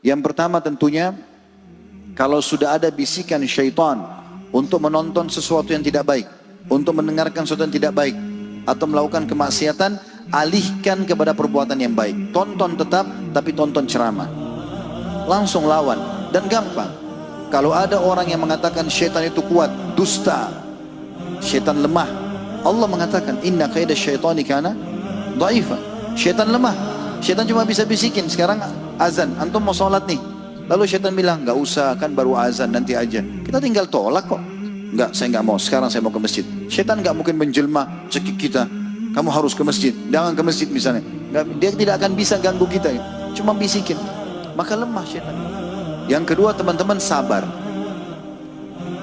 Yang pertama tentunya, kalau sudah ada bisikan syaitan untuk menonton sesuatu yang tidak baik, untuk mendengarkan sesuatu yang tidak baik, atau melakukan kemaksiatan, alihkan kepada perbuatan yang baik. Tonton tetap, tapi tonton ceramah. Langsung lawan, dan gampang. Kalau ada orang yang mengatakan syaitan itu kuat, dusta, syaitan lemah, Allah mengatakan inna kaida syaitani kana dha'ifa. Syaitan lemah. Syaitan cuma bisa bisikin, sekarang azan, antum mau sholat nih, lalu syaitan bilang nggak usah, kan baru azan, nanti aja. Kita tinggal tolak kok. Enggak, saya nggak mau, sekarang saya mau ke masjid. Syaitan nggak mungkin menjelma cekik kita, kamu harus ke masjid, jangan ke masjid misalnya. Dia tidak akan bisa ganggu kita, cuma bisikin, maka lemah syaitan. Yang kedua teman-teman, sabar.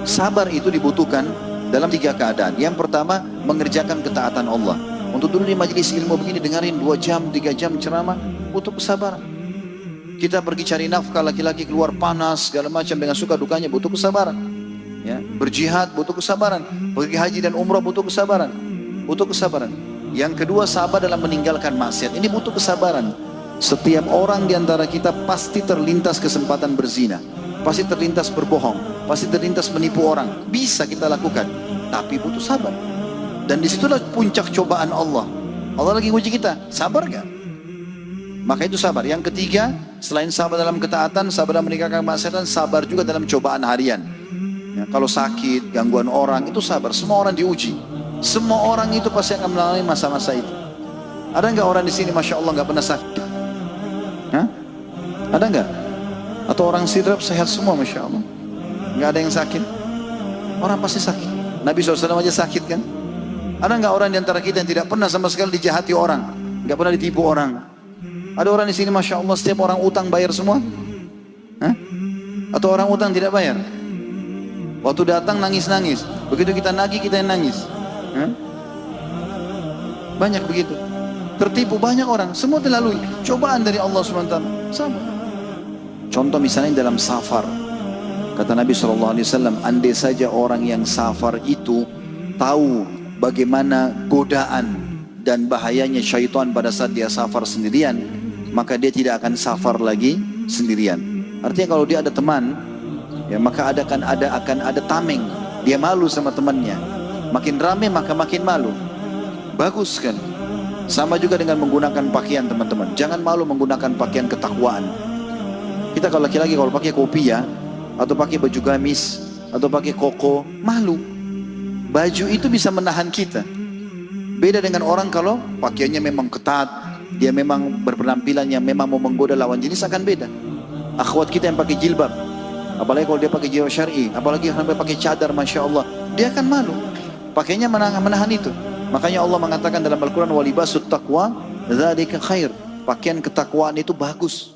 Sabar itu dibutuhkan dalam 3 keadaan. Yang pertama, mengerjakan ketaatan Allah. Untuk dulu di majelis ilmu begini, dengerin 2 jam, 3 jam ceramah, butuh kesabaran. Kita pergi cari nafkah, laki-laki keluar panas, segala macam, dengan suka dukanya, butuh kesabaran. Ya, berjihad butuh kesabaran, pergi haji dan umrah butuh kesabaran, butuh kesabaran. Yang kedua, sabar dalam meninggalkan maksiat. Ini butuh kesabaran. Setiap orang di antara kita pasti terlintas kesempatan berzina, pasti terlintas berbohong, pasti terlintas menipu orang. Bisa kita lakukan, tapi butuh sabar. Dan disitulah puncak cobaan Allah. Allah lagi uji kita, sabar gak? Maka itu sabar. Yang ketiga, selain sabar dalam ketaatan, sabar dalam meninggalkan maksiatan, sabar juga dalam cobaan harian. Ya, kalau sakit, gangguan orang, itu sabar. Semua orang diuji. Semua orang itu pasti akan melalui masa-masa itu. Ada nggak orang di sini, masya Allah, nggak pernah sakit? Hah? Ada nggak? Atau orang sidrap sehat semua, masya Allah, nggak ada yang sakit? Orang pasti sakit. Nabi SAW aja sakit kan? Ada nggak orang di antara kita yang tidak pernah sama sekali dijahati orang, nggak pernah ditipu orang? Ada orang di sini, masya Allah, setiap orang utang bayar semua? Hah? Atau orang utang tidak bayar? Waktu datang nangis-nangis, begitu kita nagih kita yang nangis. Hah? Banyak begitu. Tertipu banyak orang, semua dilalui cobaan dari Allah SWT. Sabar. Contoh misalnya dalam safar, kata Nabi SAW, andai saja orang yang safar itu tahu bagaimana godaan dan bahayanya syaitan pada saat dia safar sendirian, maka dia tidak akan safar lagi sendirian. Artinya kalau dia ada teman, ya maka akan ada tameng, dia malu sama temannya. Makin ramai maka makin malu. Bagus kan? Sama juga dengan menggunakan pakaian teman-teman. Jangan malu menggunakan pakaian ketakwaan. Kita kalau laki-laki kalau pakai kopiah, atau pakai baju gamis, atau pakai koko, malu. Baju itu bisa menahan kita. Beda dengan orang kalau pakaiannya memang ketat, dia memang berpenampilan yang memang mau menggoda lawan jenis, akan beda. Akhwat kita yang pakai jilbab, apalagi kalau dia pakai jilbab syar'i, apalagi sampai pakai cadar, masya Allah, dia akan malu. Pakainya menahan itu. Makanya Allah mengatakan dalam Al-Quran, walibasut taqwa dzalika khair. Pakaian ketakwaan itu bagus.